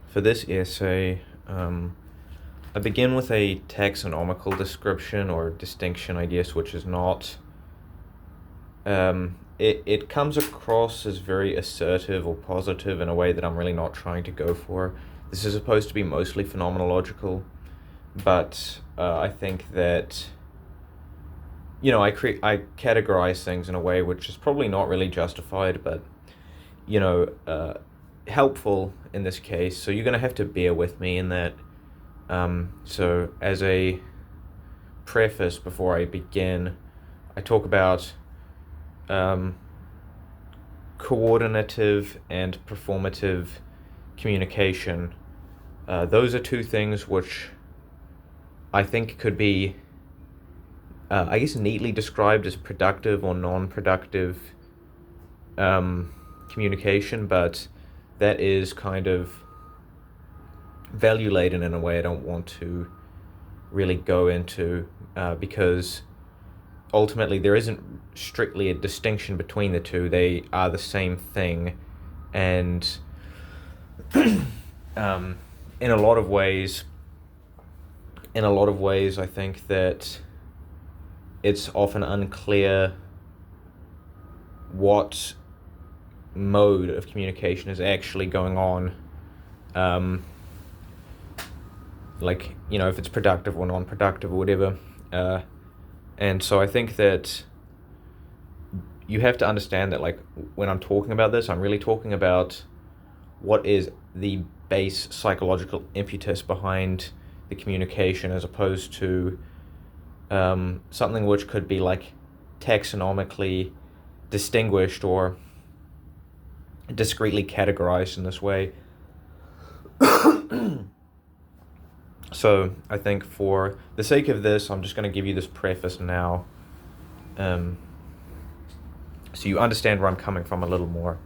For this essay, I begin with a taxonomical description or distinction, I guess, which is not. It comes across as very assertive or positive in a way that I'm really not trying to go for. This is supposed to be mostly phenomenological, but I think that I categorize things in a way which is probably not really justified, but helpful in this case. So you're gonna have to bear with me in that. So as a preface before I begin, I talk about coordinative and performative communication. Those are two things which I think could be, neatly described as productive or non-productive communication, but that is kind of value-laden in a way I don't want to really go into, because ultimately there isn't strictly a distinction between the two. They are the same thing, and in a lot of ways I think that it's often unclear what mode of communication is actually going on, if it's productive or non-productive or whatever, and so I think that you have to understand that, when I'm talking about this, I'm really talking about what is the base psychological impetus behind the communication, as opposed to something which could be taxonomically distinguished or discretely categorized in this way. So I think for the sake of this, I'm just going to give you this preface now, so you understand where I'm coming from a little more.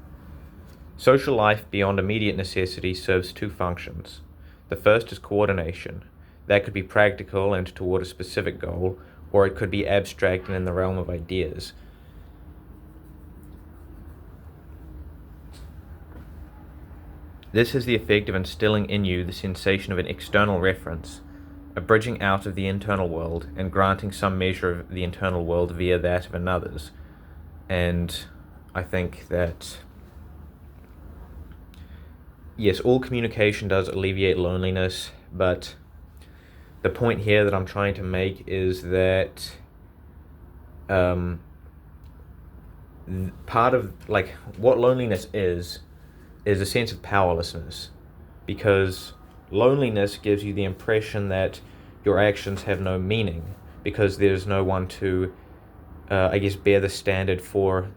Social life beyond immediate necessity serves two functions. The first is coordination. That could be practical and toward a specific goal, or it could be abstract and in the realm of ideas. This has the effect of instilling in you the sensation of an external reference, a bridging out of the internal world, and granting some measure of the internal world via that of another's. And I think that, yes, all communication does alleviate loneliness, but the point here that I'm trying to make is that part of what loneliness is a sense of powerlessness, because loneliness gives you the impression that your actions have no meaning, because there's no one to bear the standard for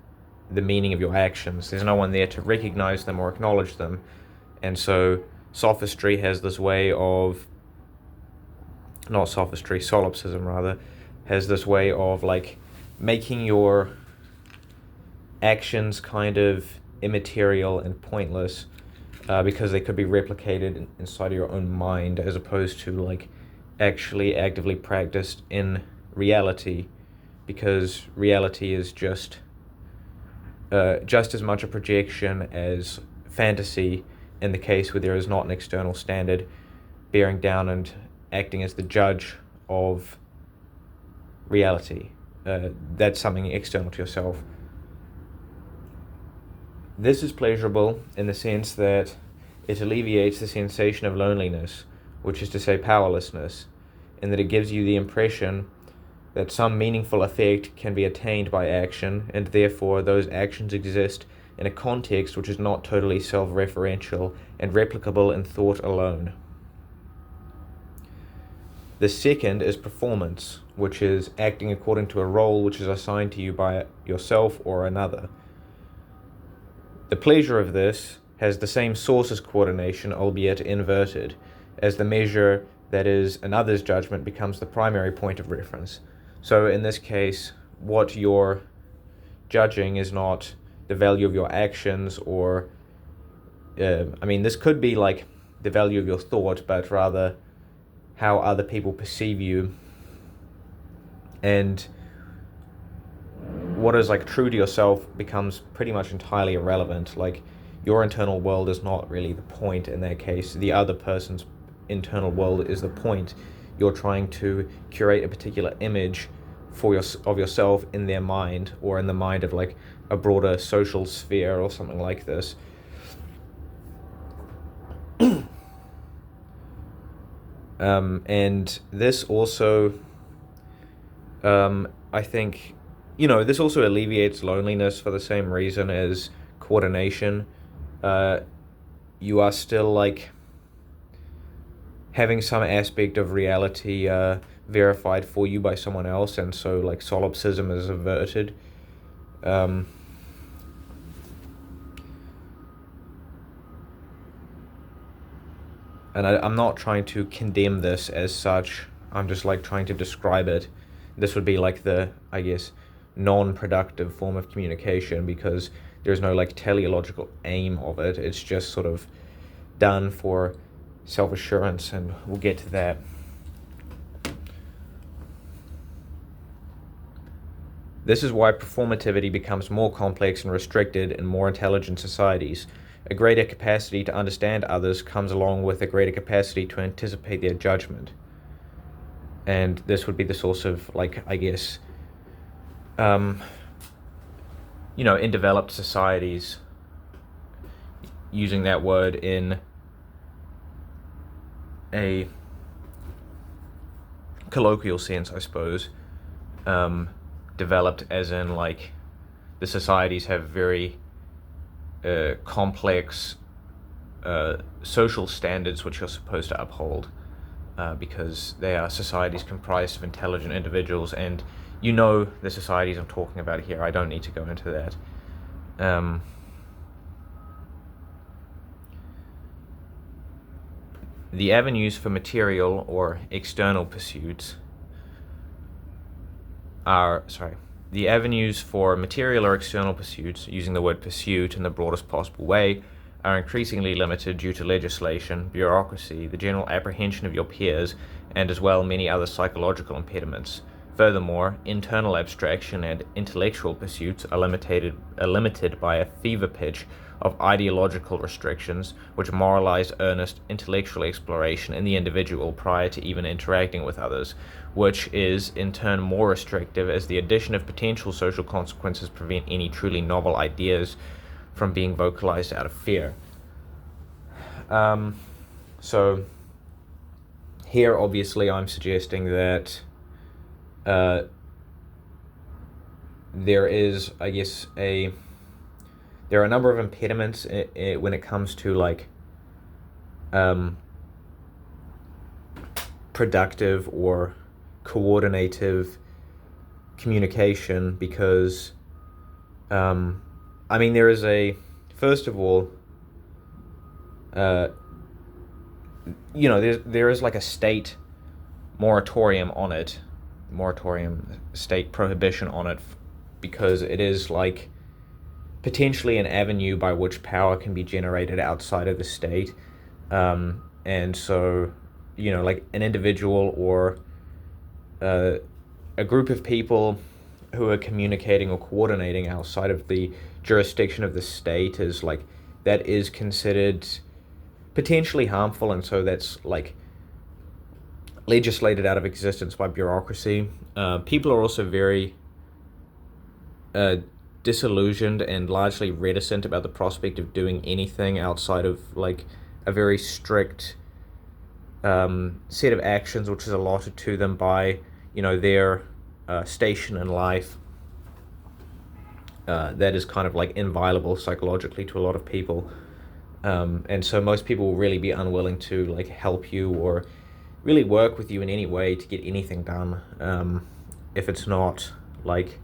the meaning of your actions. There's no one there to recognize them or acknowledge them. And so solipsism has this way of making your actions kind of immaterial and pointless, because they could be replicated inside of your own mind, as opposed to actually actively practiced in reality, because reality is just as much a projection as fantasy, in the case where there is not an external standard bearing down and acting as the judge of reality. That's something external to yourself. This is pleasurable in the sense that it alleviates the sensation of loneliness, which is to say powerlessness, in that it gives you the impression that some meaningful effect can be attained by action, and therefore those actions exist in a context which is not totally self-referential and replicable in thought alone. The second is performance, which is acting according to a role which is assigned to you by yourself or another. The pleasure of this has the same source as coordination, albeit inverted, as the measure that is another's judgment becomes the primary point of reference. So in this case, what you're judging is not the value of your actions, or this could be the value of your thought, but rather how other people perceive you, and what is true to yourself becomes pretty much entirely irrelevant. your internal world is not really the point in that case. The other person's internal world is the point. You're trying to curate a particular image of yourself in their mind, or in the mind of like a broader social sphere or something like this. And this also, I think, this also alleviates loneliness for the same reason as coordination. You are still like having some aspect of reality verified for you by someone else, and so like solipsism is averted. And I'm not trying to condemn this as such. I'm just like trying to describe it. This would be like the, I guess, non-productive form of communication, because there's no like teleological aim of it. It's just sort of done for self-assurance, and we'll get to that. This is why performativity becomes more complex and restricted in more intelligent societies. A greater capacity to understand others comes along with a greater capacity to anticipate their judgment. And this would be the source of, like, I guess, in developed societies, using that word in a colloquial sense, I suppose, developed as in, like, the societies have very complex social standards which you're supposed to uphold, because they are societies comprised of intelligent individuals, and the societies I'm talking about here. I don't need to go into that. The avenues for material or external pursuits the avenues for material or external pursuits, using the word pursuit in the broadest possible way, are increasingly limited due to legislation, bureaucracy, the general apprehension of your peers, and as well many other psychological impediments. Furthermore, internal abstraction and intellectual pursuits are limited by a fever pitch of ideological restrictions, which moralize earnest intellectual exploration in the individual prior to even interacting with others, which is in turn more restrictive, as the addition of potential social consequences prevent any truly novel ideas from being vocalized out of fear. So here obviously I'm suggesting that there is, I guess, there are a number of impediments when it comes to like productive or coordinative communication, because there is first of all, there is like a state state prohibition on it, because it is like potentially an avenue by which power can be generated outside of the state. And so, like an individual or a group of people who are communicating or coordinating outside of the jurisdiction of the state is like, that is considered potentially harmful, and so that's like legislated out of existence by bureaucracy. People are also very disillusioned and largely reticent about the prospect of doing anything outside of like a very strict set of actions which is allotted to them by their station in life. That is kind of like inviolable psychologically to a lot of people, and so most people will really be unwilling to like help you or really work with you in any way to get anything done, if it's not like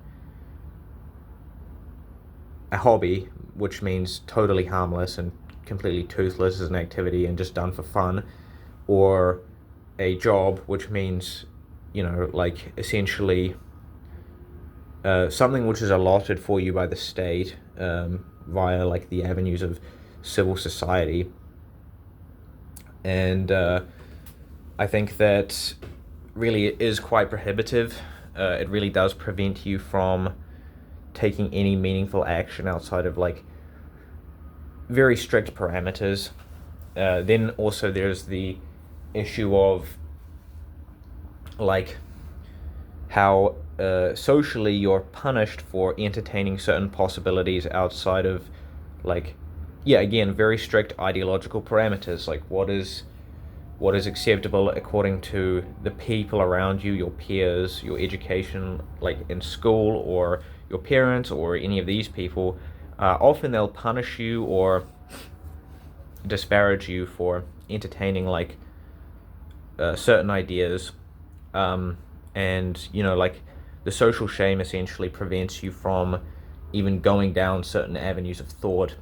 a hobby, which means totally harmless and completely toothless as an activity and just done for fun, or a job, which means like essentially something which is allotted for you by the state via like the avenues of civil society. And I think that really is quite prohibitive. It really does prevent you from taking any meaningful action outside of like very strict parameters. Then also there's the issue of like how socially you're punished for entertaining certain possibilities outside of like, yeah, again, very strict ideological parameters, like what is acceptable according to the people around you, your peers, your education, like in school, or your parents, or any of these people. Often they'll punish you or disparage you for entertaining like certain ideas, and like the social shame essentially prevents you from even going down certain avenues of thought,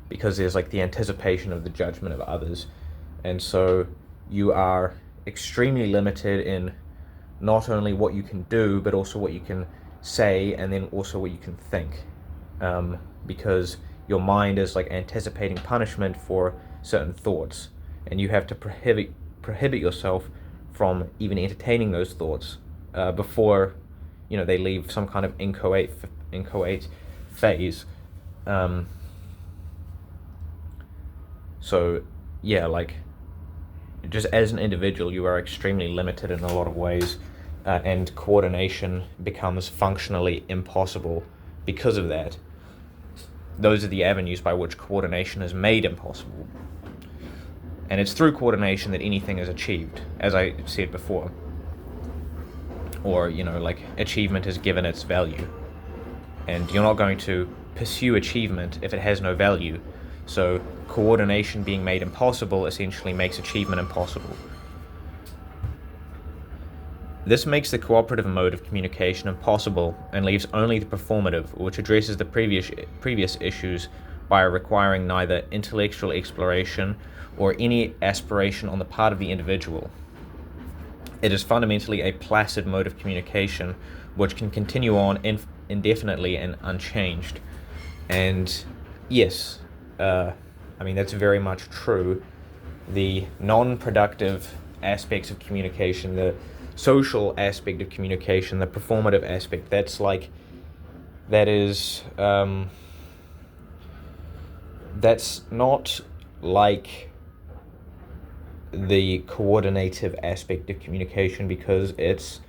because there's like the anticipation of the judgment of others, and so you are extremely limited in not only what you can do but also what you can say, and then also what you can think, because your mind is like anticipating punishment for certain thoughts, and you have to prohibit yourself from even entertaining those thoughts before they leave some kind of inchoate phase. So yeah, like just as an individual you are extremely limited in a lot of ways, and coordination becomes functionally impossible because of that. Those are the avenues by which coordination is made impossible. And it's through coordination that anything is achieved, as I said before. Or, like achievement is given its value. And you're not going to pursue achievement if it has no value. So coordination being made impossible essentially makes achievement impossible. This makes the cooperative mode of communication impossible and leaves only the performative, which addresses the previous issues by requiring neither intellectual exploration or any aspiration on the part of the individual. It is fundamentally a placid mode of communication which can continue on indefinitely and unchanged. And yes, that's very much true. The non-productive aspects of communication, the social aspect of communication, the performative aspect, that's not like the coordinative aspect of communication, because it's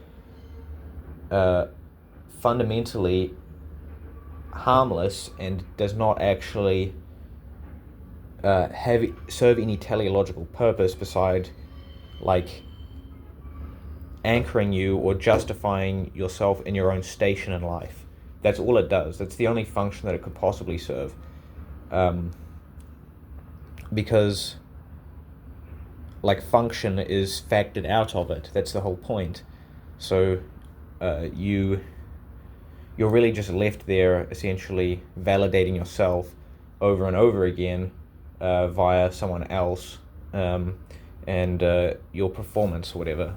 fundamentally harmless and does not actually serve any teleological purpose beside like anchoring you or justifying yourself in your own station in life. That's all it does. That's the only function that it could possibly serve, because like function is factored out of it. That's the whole point. So you're really just left there essentially validating yourself over and over again via someone else, and your performance or whatever,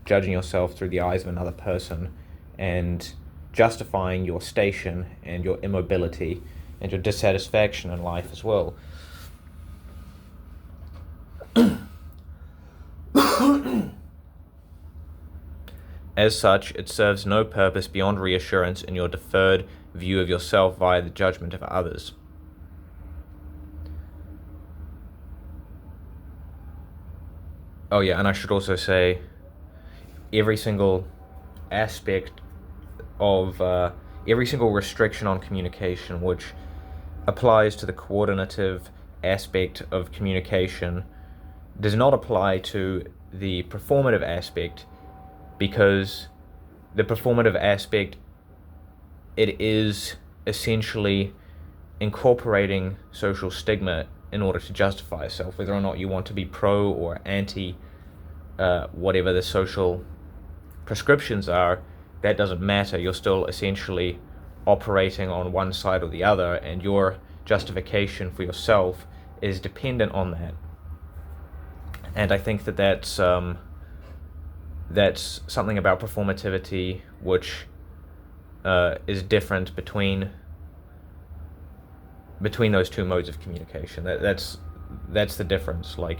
judging yourself through the eyes of another person and justifying your station and your immobility and your dissatisfaction in life as well. As such, it serves no purpose beyond reassurance in your deferred view of yourself via the judgment of others. Oh yeah, and I should also say, every single aspect of, every single restriction on communication which applies to the coordinative aspect of communication does not apply to the performative aspect, because the performative aspect, it is essentially incorporating social stigma in order to justify itself, whether or not you want to be pro or anti whatever the social prescriptions are. That doesn't matter. You're still essentially operating on one side or the other, and your justification for yourself is dependent on that. And I think that's something about performativity which is different between those two modes of communication. That's the difference. Like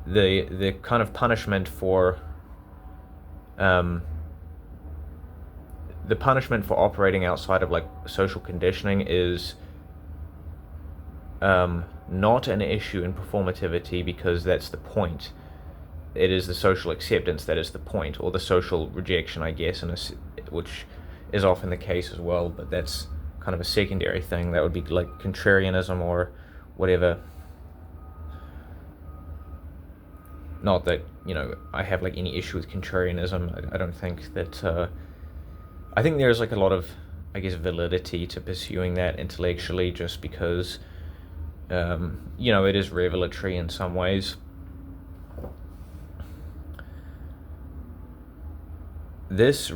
the kind of punishment for the punishment for operating outside of like social conditioning is not an issue in performativity, because that's the point. It is the social acceptance that is the point, or the social rejection, I guess, which is often the case as well, but that's kind of a secondary thing. That would be like contrarianism or whatever. Not that, I have like any issue with contrarianism. I don't think that, I think there's like a lot of, I guess, validity to pursuing that intellectually, just because, it is revelatory in some ways. This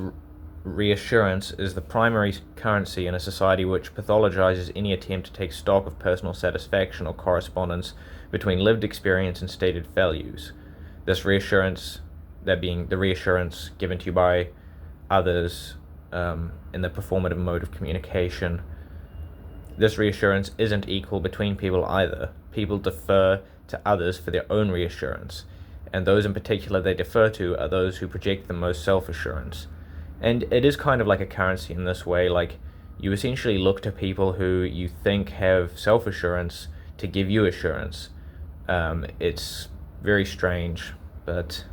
reassurance is the primary currency in a society which pathologizes any attempt to take stock of personal satisfaction or correspondence between lived experience and stated values. This reassurance, that being the reassurance given to you by others in the performative mode of communication, this reassurance isn't equal between people either. People defer to others for their own reassurance, and those in particular they defer to are those who project the most self-assurance. And it is kind of like a currency in this way, like you essentially look to people who you think have self-assurance to give you assurance. It's very strange, but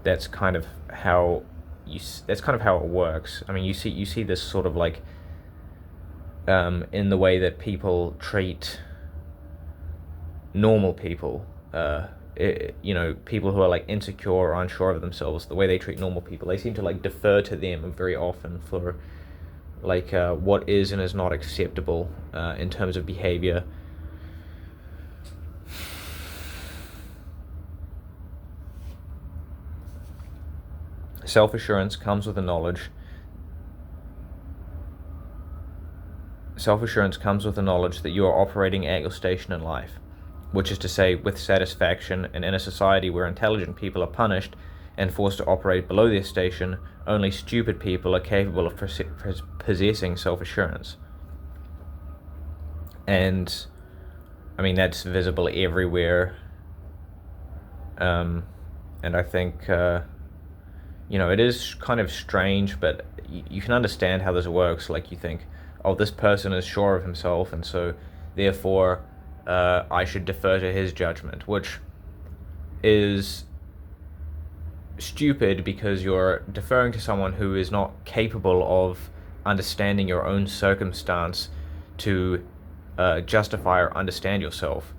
that's kind of how it works. I mean, you see this sort of like in the way that people treat normal people, people who are like insecure or unsure of themselves. The way they treat normal people, they seem to like defer to them very often for like what is and is not acceptable in terms of behavior. Self-assurance comes with the knowledge that you are operating at your station in life, which is to say, with satisfaction. And in a society where intelligent people are punished and forced to operate below their station, only stupid people are capable of possessing self-assurance. And I mean, that's visible everywhere. And I think it is kind of strange, but you can understand how this works. Like, you think, oh, this person is sure of himself, and so therefore I should defer to his judgment, which is stupid, because you're deferring to someone who is not capable of understanding your own circumstance to justify or understand yourself.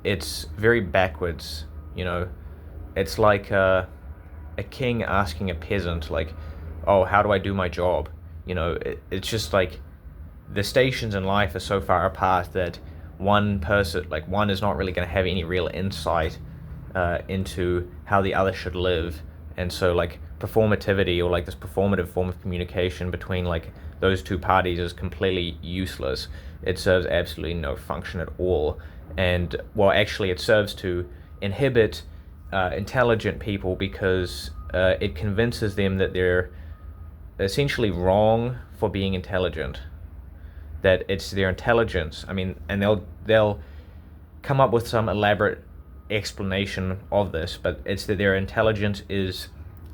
It's very backwards, It's like a king asking a peasant, like, oh, how do I do my job? It's just like the stations in life are so far apart that one is not really going to have any real insight into how the other should live. And so like performativity, or like this performative form of communication between like those two parties, is completely useless. It serves absolutely no function at all. And well, actually it serves to inhibit intelligent people, because it convinces them that they're essentially wrong for being intelligent, that it's their intelligence. I mean, and they'll come up with some elaborate explanation of this, but it's that their intelligence is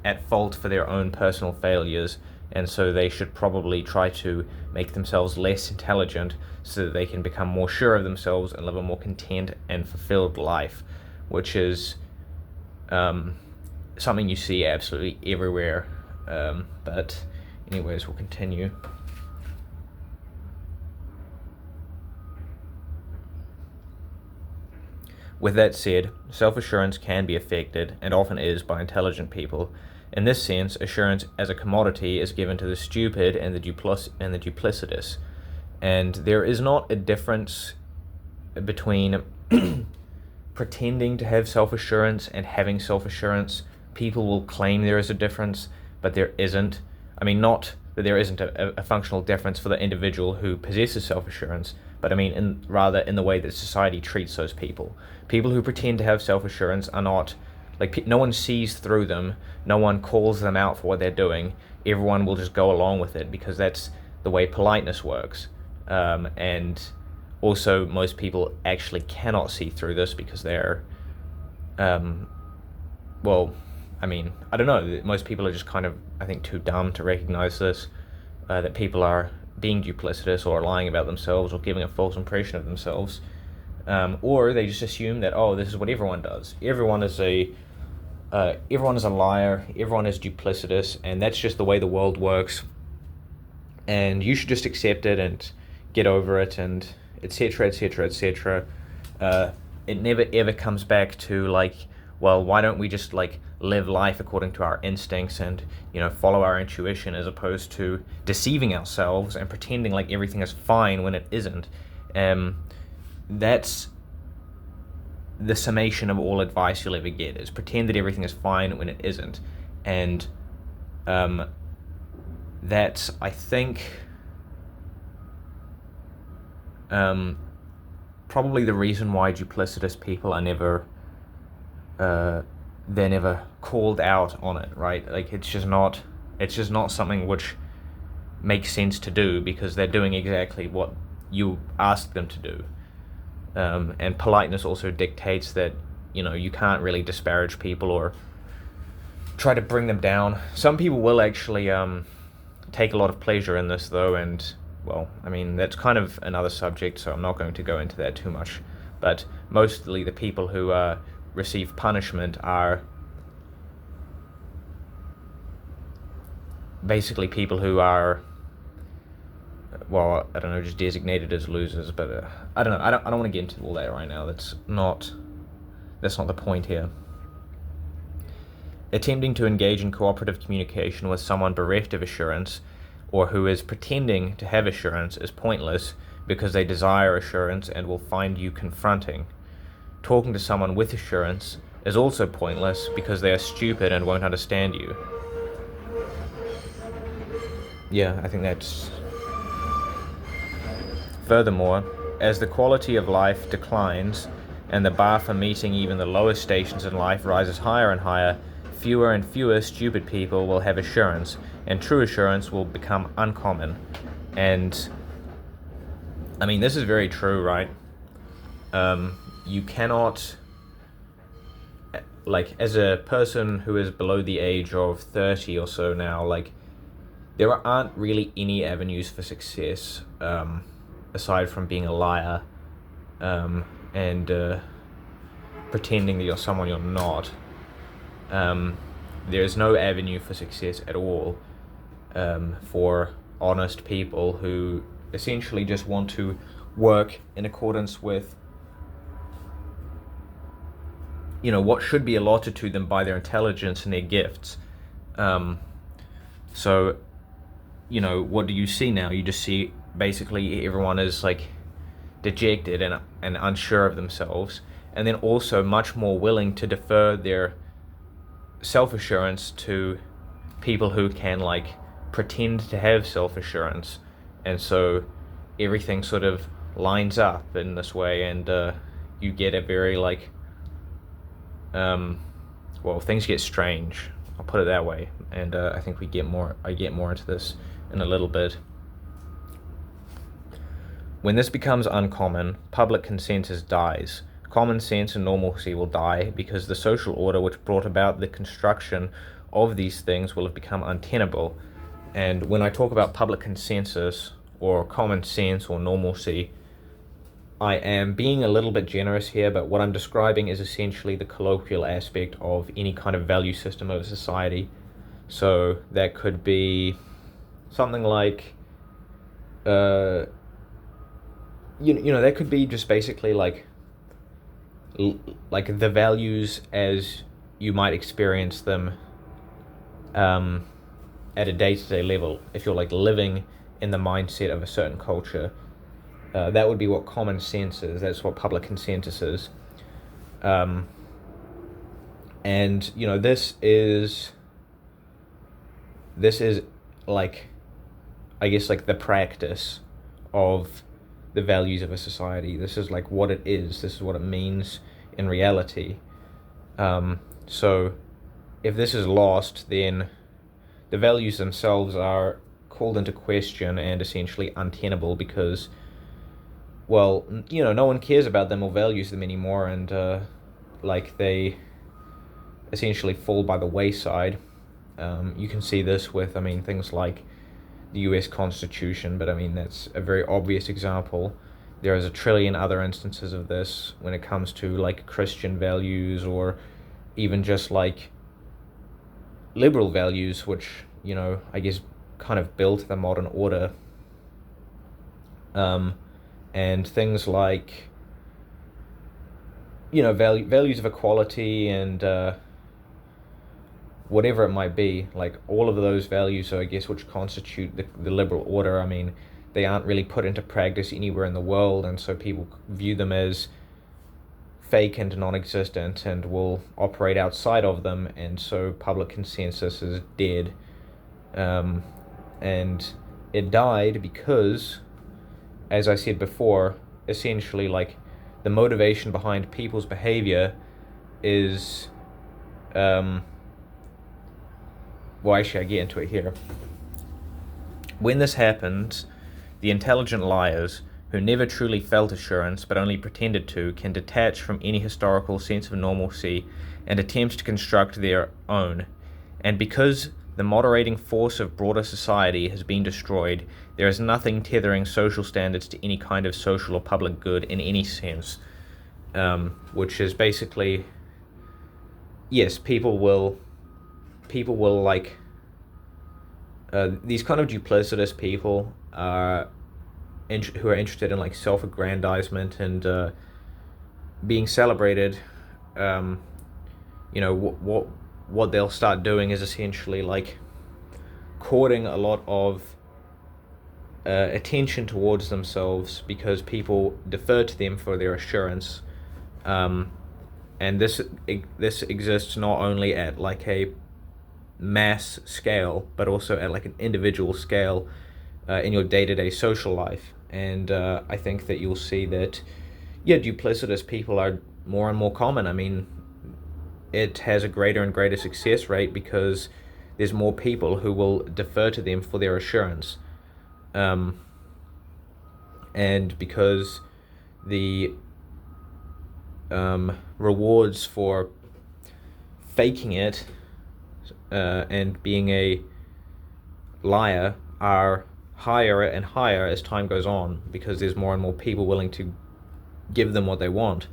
at fault for their own personal failures, and so they should probably try to make themselves less intelligent so that they can become more sure of themselves and live a more content and fulfilled life, which is something you see absolutely everywhere. But anyways, we'll continue. With that said, self-assurance can be affected, and often is, by intelligent people. In this sense, assurance as a commodity is given to the stupid and the duplicitous. And there is not a difference between pretending to have self-assurance and having self-assurance. People will claim there is a difference, but there isn't. I mean, not that there isn't a functional difference for the individual who possesses self-assurance, but I mean rather in the way that society treats those people. People who pretend to have self-assurance are not, like, no one sees through them, no one calls them out for what they're doing. Everyone will just go along with it because that's the way politeness works. And also most people actually cannot see through this because they're, I mean, I don't know. Most people are just kind of, I think, too dumb to recognize this, that people are being duplicitous or lying about themselves or giving a false impression of themselves. Or they just assume that, oh, this is what everyone does. Everyone is a liar. Everyone is duplicitous, and that's just the way the world works. And you should just accept it and get over it, and etc., etc., etc. It never ever comes back to like, well, why don't we just like live life according to our instincts and, you know, follow our intuition, as opposed to deceiving ourselves and pretending like everything is fine when it isn't. That's the summation of all advice you'll ever get, is pretend that everything is fine when it isn't. And that's, I think, probably the reason why duplicitous people are never they're never called out on it, right? Like, it's just not something which makes sense to do, because they're doing exactly what you ask them to do. And politeness also dictates that, you know, you can't really disparage people or try to bring them down. Some people will actually take a lot of pleasure in this, though, and, well, I mean, that's kind of another subject, so I'm not going to go into that too much. But mostly the people who receive punishment are basically people who are, well, I don't know, just designated as losers. But I don't know. I don't want to get into all that right now. That's not the point here. Attempting to engage in cooperative communication with someone bereft of assurance, or who is pretending to have assurance, is pointless, because they desire assurance and will find you confronting. Talking to someone with assurance is also pointless, because they are stupid and won't understand you. Yeah, I think that's... Furthermore, as the quality of life declines, and the bar for meeting even the lowest stations in life rises higher and higher, fewer and fewer stupid people will have assurance, and true assurance will become uncommon. And, I mean, this is very true, right? You cannot, like, as a person who is below the age of 30 or so now, like, there aren't really any avenues for success, aside from being a liar, and pretending that you're someone you're not. There's no avenue for success at all, for honest people who essentially just want to work in accordance with, you know, what should be allotted to them by their intelligence and their gifts. So, you know, what do you see now? You just see basically everyone is like dejected and unsure of themselves, and then also much more willing to defer their self-assurance to people who can like pretend to have self-assurance. And so everything sort of lines up in this way, and you get a very like well, things get strange, I'll put it that way. And I think I get more into this in a little bit. When this becomes uncommon, public consensus dies. Common sense and normalcy will die, because the social order which brought about the construction of these things will have become untenable. And when I talk about public consensus or common sense or normalcy, I am being a little bit generous here, but what I'm describing is essentially the colloquial aspect of any kind of value system of a society. So that could be something like, you know, that could be just basically like the values as you might experience them at a day-to-day level. If you're like living in the mindset of a certain culture, that would be what common sense is. That's what public consensus is. And, you know, this is like, I guess, like the practice of the values of a society. This is like what it is. This is what it means in reality. So if this is lost, then the values themselves are called into question and essentially untenable, because, well, you know, no one cares about them or values them anymore, and like they essentially fall by the wayside. You can see this with, things like the US Constitution, but that's a very obvious example. There is a trillion other instances of this when it comes to like Christian values, or even just like liberal values, which, I guess kind of built the modern order. And things like, values of equality and whatever it might be, like all of those values, I guess, which constitute the liberal order, they aren't really put into practice anywhere in the world, and so people view them as fake and non-existent and will operate outside of them, and so public consensus is dead. And it died because, as I said before, essentially like the motivation behind people's behavior is actually I get into it here. When this happens, the intelligent liars, who never truly felt assurance but only pretended to, can detach from any historical sense of normalcy and attempt to construct their own. And because the moderating force of broader society has been destroyed, there is nothing tethering social standards to any kind of social or public good in any sense. Which is basically, yes, people will like, these kind of duplicitous people are who are interested in like self-aggrandizement and being celebrated. What they'll start doing is essentially like courting a lot of attention towards themselves because people defer to them for their assurance. And this exists not only at like a mass scale, but also at like an individual scale in your day-to-day social life. And I think that you'll see that, duplicitous people are more and more common. It has a greater and greater success rate because there's more people who will defer to them for their assurance. And because the rewards for faking it and being a liar are higher and higher as time goes on, because there's more and more people willing to give them what they want.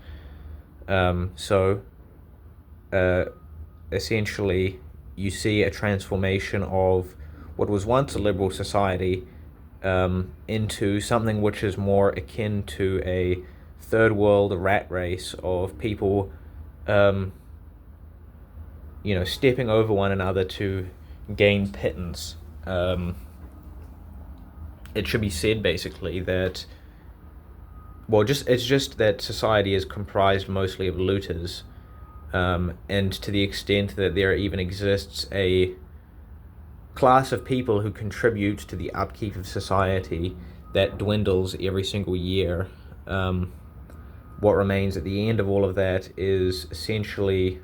So essentially you see a transformation of what was once a liberal society into something which is more akin to a third world rat race of people stepping over one another to gain pittance. It should be said basically that, it's just that society is comprised mostly of looters, and to the extent that there even exists a class of people who contribute to the upkeep of society that dwindles every single year. What remains at the end of all of that is essentially,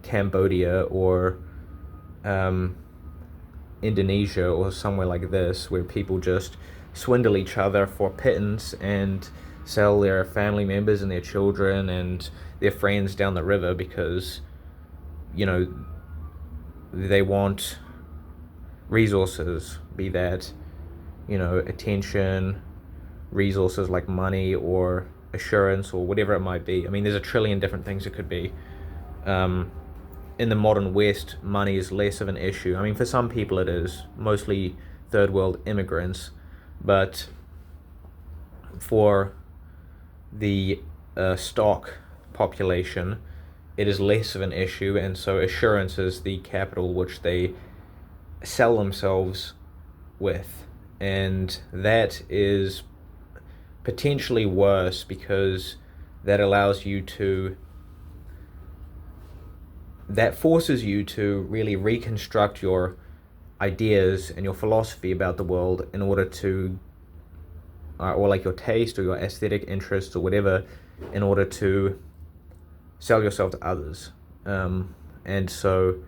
Cambodia or Indonesia or somewhere like this, where people just swindle each other for pittance and sell their family members and their children and their friends down the river because, they want resources, be that, attention, resources like money or assurance or whatever it might be. There's a trillion different things it could be. In the modern West, money is less of an issue. For some people it is, mostly third world immigrants, but for the stock population, it is less of an issue, and so assurance is the capital which they sell themselves with. And that is potentially worse because that forces you to really reconstruct your ideas and your philosophy about the world in order to, or like your taste or your aesthetic interests or whatever, in order to sell yourself to others. And so,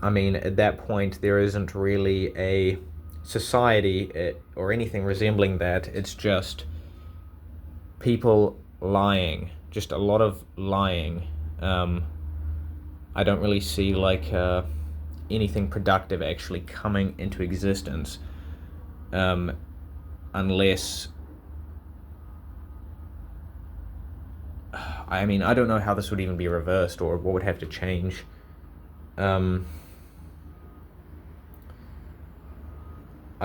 at that point, there isn't really a society or anything resembling that. It's just people lying, just a lot of lying. I don't really see like anything productive actually coming into existence, unless, I mean, I don't know how this would even be reversed or what would have to change. I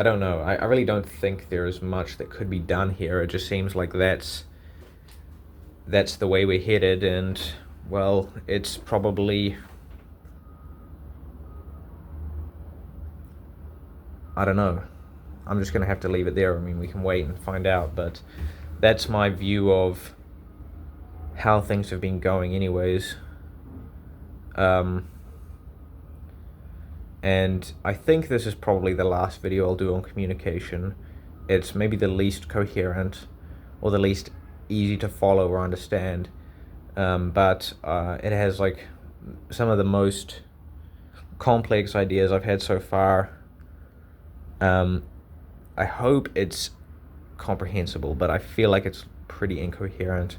don't know. I really don't think there is much that could be done here. It just seems like that's the way we're headed, and, well, it's probably, I don't know. I'm just going to have to leave it there. I mean, we can wait and find out, but that's my view of how things have been going anyways. And I think this is probably the last video I'll do on communication. It's maybe the least coherent, or the least easy to follow or understand, but it has like some of the most complex ideas I've had so far. I hope it's comprehensible, but I feel like it's pretty incoherent,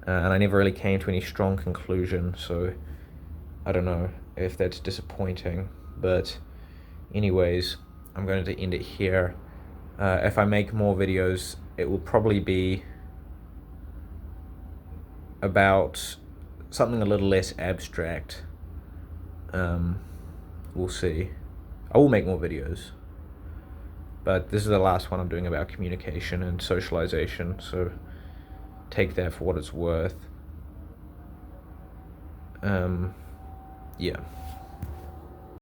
and I never really came to any strong conclusion, so I don't know if that's disappointing. But anyways, I'm going to end it here. If I make more videos, it will probably be about something a little less abstract. We'll see. I will make more videos, but this is the last one I'm doing about communication and socialization, so take that for what it's worth. Yeah.